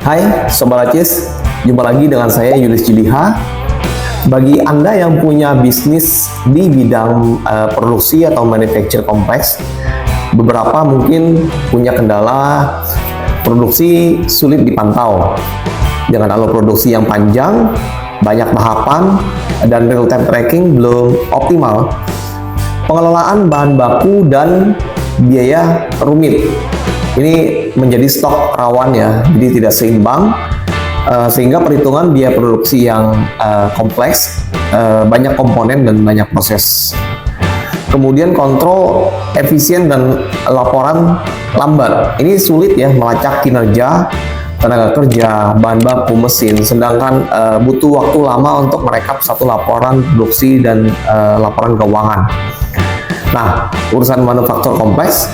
Hai Sobat Acis, jumpa lagi dengan saya Yulis Juliha. Bagi Anda yang punya bisnis di bidang produksi atau manufacture kompleks, beberapa mungkin punya kendala produksi sulit dipantau dengan alur produksi yang panjang, banyak tahapan, dan real time tracking belum optimal. Pengelolaan bahan baku dan biaya rumit. Ini menjadi stok rawan ya, jadi tidak seimbang, sehingga perhitungan biaya produksi yang kompleks, banyak komponen dan banyak proses. Kemudian kontrol efisien dan laporan lambat. Ini sulit ya melacak kinerja tenaga kerja, bahan baku, mesin, sedangkan butuh waktu lama untuk merekap satu laporan produksi dan laporan keuangan. Nah, urusan manufaktur kompleks,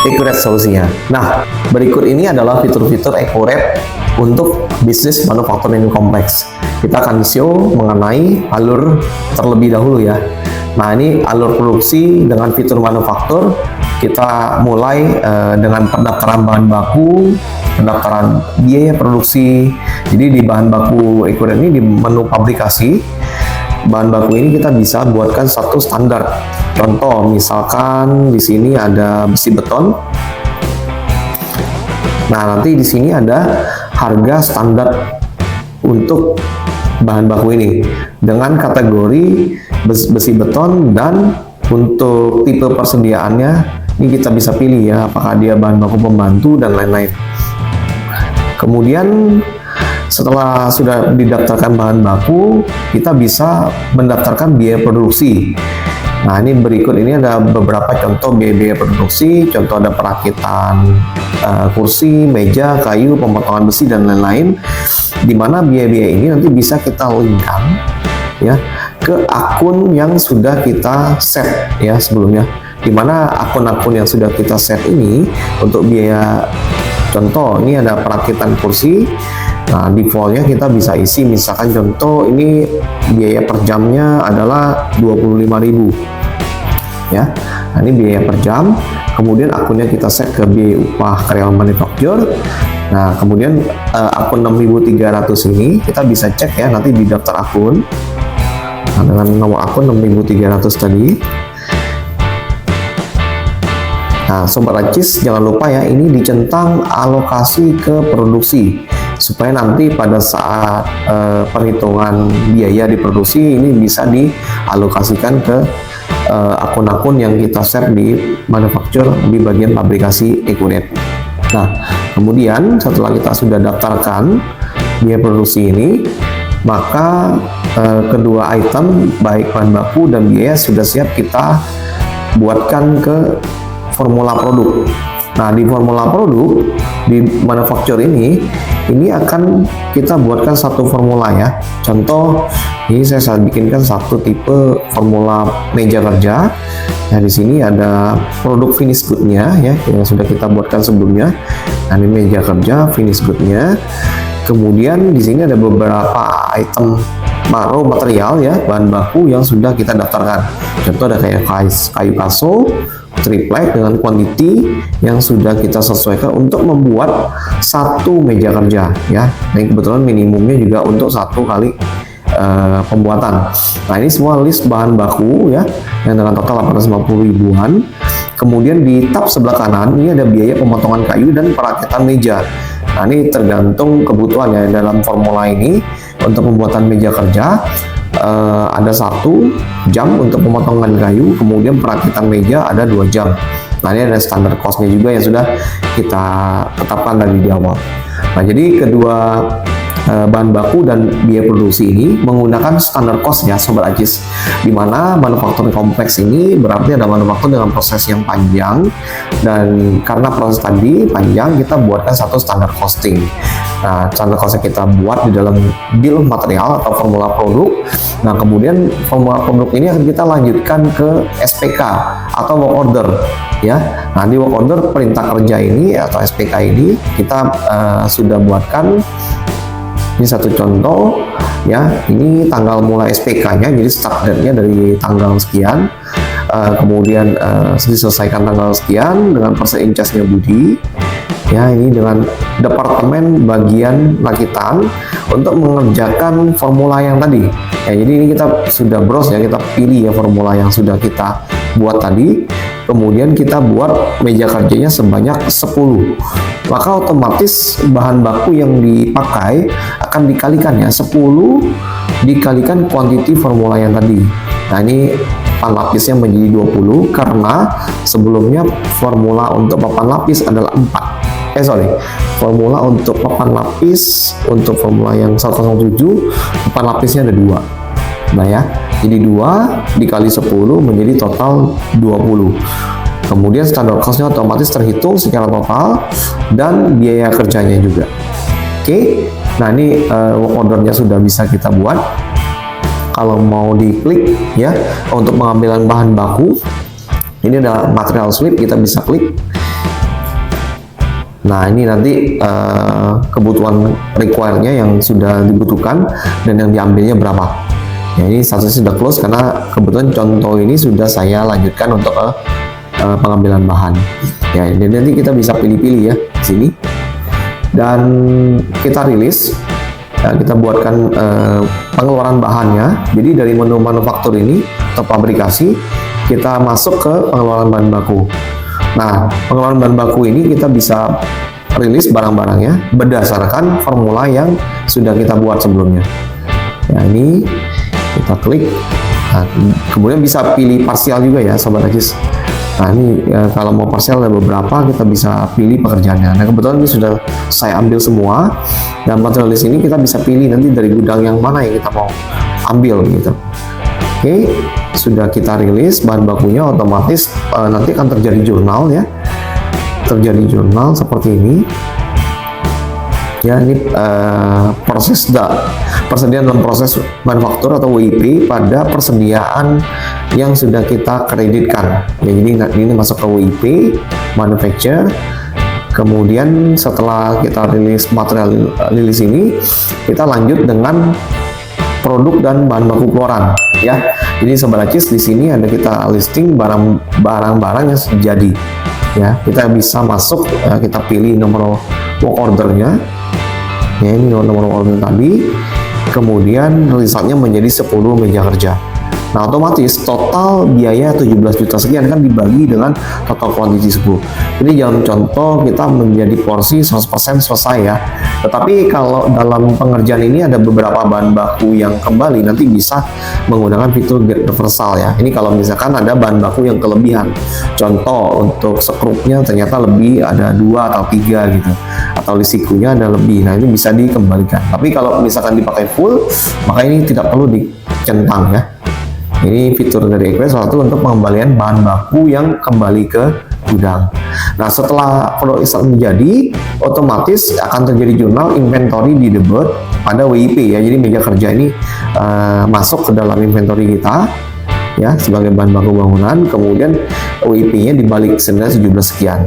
Accurate solusinya. Nah, berikut ini adalah fitur-fitur Accurate untuk bisnis manufacturing kompleks. Kita akan show mengenai alur terlebih dahulu ya. Nah, ini alur produksi dengan fitur manufaktur. Kita mulai dengan pendaftaran bahan baku, pendaftaran biaya produksi. Jadi di bahan baku Accurate ini di menu pabrikasi, bahan baku ini kita bisa buatkan satu standar. Contoh, misalkan di sini ada besi beton. Nah, nanti di sini ada harga standar untuk bahan baku ini dengan kategori besi beton, dan untuk tipe persediaannya ini kita bisa pilih ya, apakah dia bahan baku pembantu dan lain-lain. Kemudian setelah sudah didaftarkan bahan baku, kita bisa mendaftarkan biaya produksi. Nah, ini berikut ini ada beberapa contoh biaya produksi. Contoh ada perakitan kursi, meja, kayu, pemotongan besi, dan lain-lain. Di mana biaya-biaya ini nanti bisa kita linkkan ya ke akun yang sudah kita set ya sebelumnya. Di mana akun-akun yang sudah kita set ini untuk biaya, contoh ini ada perakitan kursi. Nah, defaultnya kita bisa isi, misalkan contoh ini biaya per jamnya adalah 25.000 ya. Nah, ini biaya per jam. Kemudian akunnya kita set ke biaya upah karyawan manufaktur. Nah, kemudian akun 6.300 ini kita bisa cek ya nanti di daftar akun. Nah, dengan nomor akun 6.300 tadi. Nah, Sobat Acis, jangan lupa ya, ini dicentang alokasi ke produksi, supaya nanti pada saat perhitungan biaya di produksi ini bisa dialokasikan ke akun-akun yang kita set di manufaktur di bagian pabrikasi Accurate. Nah, kemudian setelah kita sudah daftarkan biaya produksi ini, maka kedua item baik bahan baku dan biaya sudah siap kita buatkan ke formula produk. Nah, di formula produk di manufaktur ini akan kita buatkan satu formula ya. Contoh, ini saya bikinkan satu tipe formula meja kerja. Nah, di sini ada produk finish good-nya ya yang sudah kita buatkan sebelumnya. Nah, ini meja kerja finish good-nya. Kemudian di sini ada beberapa item raw material ya, bahan baku yang sudah kita daftarkan. Contoh ada kayak kayu kaso, triplek dengan quantity yang sudah kita sesuaikan untuk membuat satu meja kerja ya. Nah, kebetulan minimumnya juga untuk satu kali pembuatan. Nah, ini semua list bahan baku ya yang dengan total 850 ribuan. Kemudian di tab sebelah kanan ini ada biaya pemotongan kayu dan perakitan meja. Nah, ini tergantung kebutuhan ya. Dalam formula ini untuk pembuatan meja kerja ada 1 jam untuk pemotongan kayu, kemudian perakitan meja ada 2 jam. Nah, ini ada standar cost-nya juga yang sudah kita tetapkan dari di awal. Nah, jadi kedua bahan baku dan biaya produksi ini menggunakan standar cost ya Sobat Acis, di mana manufaktur kompleks ini berarti ada manufaktur dengan proses yang panjang, dan karena proses tadi panjang kita buatkan satu standar costing. Nah, standar cost yang kita buat di dalam bill of material atau formula produk. Nah, kemudian formula produk ini akan kita lanjutkan ke SPK atau work order ya. Nah, di work order perintah kerja ini atau SPK ini kita sudah buatkan. Ini satu contoh ya, ini tanggal mulai SPK-nya, jadi start date-nya dari tanggal sekian, kemudian diselesaikan tanggal sekian dengan persen in charge-nya Budi Ya, ini dengan departemen bagian rakitan untuk mengerjakan formula yang tadi. Ya, jadi ini kita sudah browse ya, kita pilih ya formula yang sudah kita buat tadi. Kemudian kita buat meja kerjanya sebanyak 10. Maka otomatis bahan baku yang dipakai akan dikalikan ya, 10 dikalikan kuantiti formula yang tadi. Nah, ini papan lapisnya menjadi 20 karena sebelumnya formula untuk papan lapis adalah 4. Formula untuk papan lapis, untuk formula yang 107, papan lapisnya ada 2. Nah ya, jadi 2 dikali 10 menjadi total 20. Kemudian standar costnya otomatis terhitung secara total dan biaya kerjanya juga. Oke, nah ini work ordernya sudah bisa kita buat. Kalau mau diklik ya, untuk pengambilan bahan baku, ini ada material slip, kita bisa klik. Nah, ini nanti kebutuhan require-nya yang sudah dibutuhkan dan yang diambilnya berapa. Ya, ini statusnya sudah close karena kebetulan contoh ini sudah saya lanjutkan untuk pengambilan bahan. Ya, ini nanti kita bisa pilih-pilih ya di sini. Dan kita rilis. Ya, kita buatkan pengeluaran bahannya. Jadi dari menu manufaktur ini atau pabrikasi, kita masuk ke pengeluaran bahan baku. Nah, pengeluaran bahan baku ini kita bisa rilis barang-barangnya berdasarkan formula yang sudah kita buat sebelumnya. Ya, ini kita klik. Nah, kemudian bisa pilih parsial juga ya, Sobat Ajis. Nah, ini kalau mau parsial ada beberapa, kita bisa pilih pekerjaannya. Nah, kebetulan ini sudah saya ambil semua. Dan material list ini kita bisa pilih nanti dari gudang yang mana yang kita mau ambil gitu. Oke, sudah kita rilis bahan bakunya, otomatis nanti akan terjadi jurnal ya, terjadi jurnal seperti ini ya. Ini persediaan dalam proses manufaktur atau WIP pada persediaan yang sudah kita kreditkan ya. Jadi ini masuk ke WIP manufacture. Kemudian setelah kita rilis material rilis ini, kita lanjut dengan produk dan bahan baku keluaran ya. Jadi Sobat Ajis, di sini ada kita listing barang-barang yang sudah jadi ya. Kita bisa masuk, kita pilih nomor work ordernya ya, ini nomor work order tadi. Kemudian resultnya menjadi 10 meja kerja. Nah, otomatis total biaya 17 juta sekian kan dibagi dengan total quantity 10. Jadi dalam contoh kita menjadi porsi 100% selesai ya. Tetapi kalau dalam pengerjaan ini ada beberapa bahan baku yang kembali, nanti bisa menggunakan fitur get reversal ya. Ini kalau misalkan ada bahan baku yang kelebihan. Contoh untuk sekrupnya ternyata lebih, ada 2 atau 3 gitu. Atau lisikunya ada lebih. Nah, ini bisa dikembalikan. Tapi kalau misalkan dipakai full, maka ini tidak perlu dicentang ya. Ini fitur dari Equate satu untuk pengembalian bahan baku yang kembali ke gudang. Nah, setelah produk menjadi, otomatis akan terjadi jurnal inventory di debit pada WIP ya. Jadi meja kerja ini masuk ke dalam inventory kita ya sebagai bahan baku bangunan. Kemudian WIP-nya dibalik senilai 17 sekian.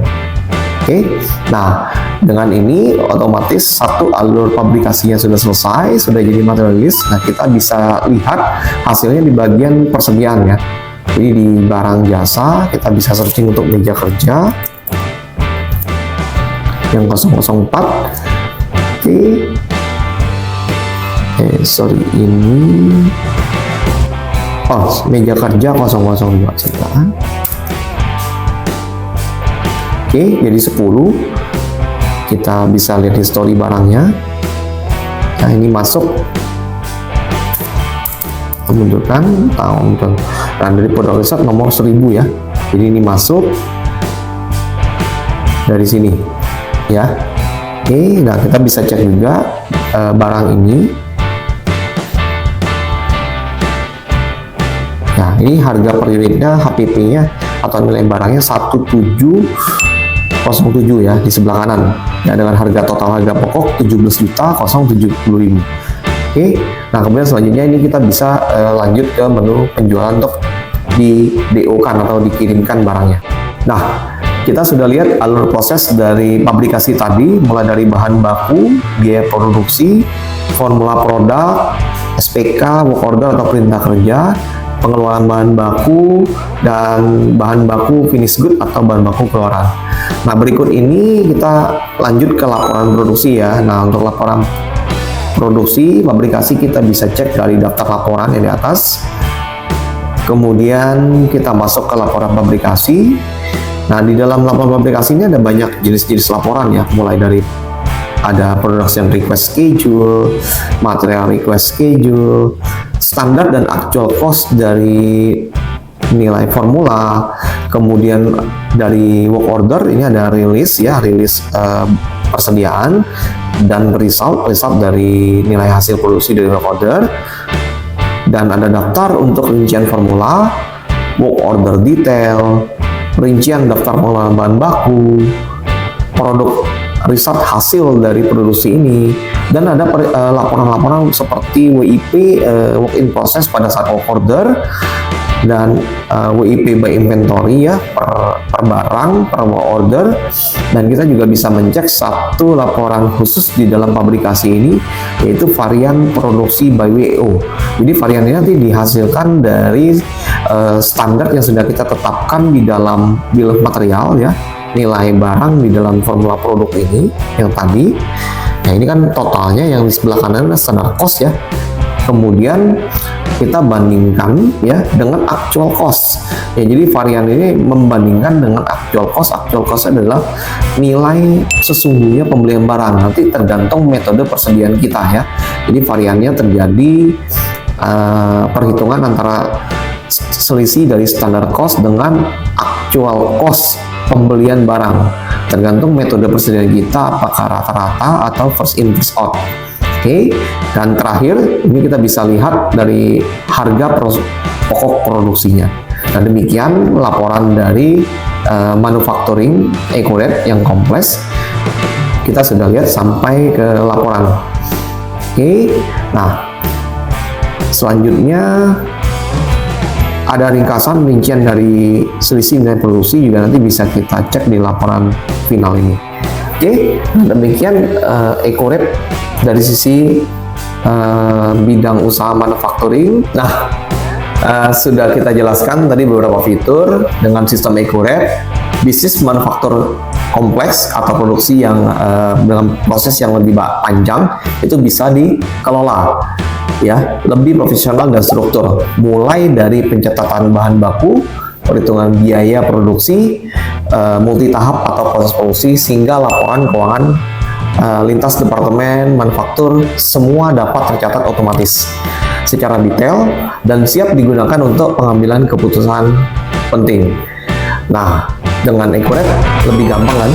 Oke, nah dengan ini otomatis satu alur pabrikasinya sudah selesai, sudah jadi material list. Nah, kita bisa lihat hasilnya di bagian persediaan ya. Jadi di barang jasa kita bisa searching untuk meja kerja yang 004. Oke, ini meja kerja 002 sekian. Oke, jadi 10. Kita bisa lihat history barangnya. Nah, ini masuk menunjukkan tahun. Nah, dari produk riset nomor 1000 ya. Jadi ini masuk dari sini ya. Oke, nah kita bisa cek juga barang ini. Nah, ini harga per unitnya, HPP-nya atau nilai barangnya 1707 ya di sebelah kanan ya, dengan harga total harga pokok 17.070.000. Oke, nah kemudian selanjutnya ini kita bisa lanjut ke menu penjualan untuk di DO kan atau dikirimkan barangnya. Nah, kita sudah lihat alur proses dari pabrikasi tadi, mulai dari bahan baku, biaya produksi, formula produk, SPK, work order atau perintah kerja, pengeluaran bahan baku, dan bahan baku finish good atau bahan baku keluaran. Nah, berikut ini kita lanjut ke laporan produksi ya. Nah, untuk laporan produksi pabrikasi kita bisa cek dari daftar laporan yang di atas. Kemudian kita masuk ke laporan pabrikasi. Nah, di dalam laporan pabrikasi ini ada banyak jenis-jenis laporan ya, mulai dari ada production request schedule, material request schedule, standar dan actual cost dari nilai formula, kemudian dari work order ini ada rilis ya, rilis persediaan, dan result dari nilai hasil produksi dari work order, dan ada daftar untuk rincian formula, work order detail, rincian daftar pengeluaran bahan baku, produk result hasil dari produksi ini, dan ada laporan-laporan seperti WIP work in process pada saat work order, dan WIP by inventory ya, per barang, per work order. Dan kita juga bisa mencek satu laporan khusus di dalam pabrikasi ini, yaitu varian produksi by WO. Jadi varian ini nanti dihasilkan dari standar yang sudah kita tetapkan di dalam bill of material ya, nilai barang di dalam formula produk ini yang tadi. Nah, ini kan totalnya, yang di sebelah kanan adalah standar cost ya. Kemudian kita bandingkan ya dengan actual cost. Ya, jadi varian ini membandingkan dengan actual cost. Actual cost adalah nilai sesungguhnya pembelian barang. Nanti tergantung metode persediaan kita ya. Jadi variannya terjadi perhitungan antara selisih dari standar cost dengan actual cost pembelian barang, tergantung metode persediaan kita, apakah rata-rata atau first in first out. Oke. Dan terakhir ini kita bisa lihat dari harga pokok produksinya. Nah, demikian laporan dari manufacturing accurate yang kompleks. Kita sudah lihat sampai ke laporan. Oke. Nah, selanjutnya ada ringkasan rincian dari selisih nilai produksi, juga nanti bisa kita cek di laporan final ini. Oke, demikian accurate dari sisi bidang usaha manufacturing. Nah, sudah kita jelaskan tadi beberapa fitur dengan sistem accurate. Bisnis manufaktur kompleks atau produksi yang dengan proses yang lebih panjang itu bisa dikelola ya, lebih profesional dan struktur, mulai dari pencatatan bahan baku, perhitungan biaya produksi, multi tahap atau proses produksi, sehingga laporan keuangan lintas departemen manufaktur semua dapat tercatat otomatis secara detail dan siap digunakan untuk pengambilan keputusan penting. Nah, dengan accurate lebih gampang kan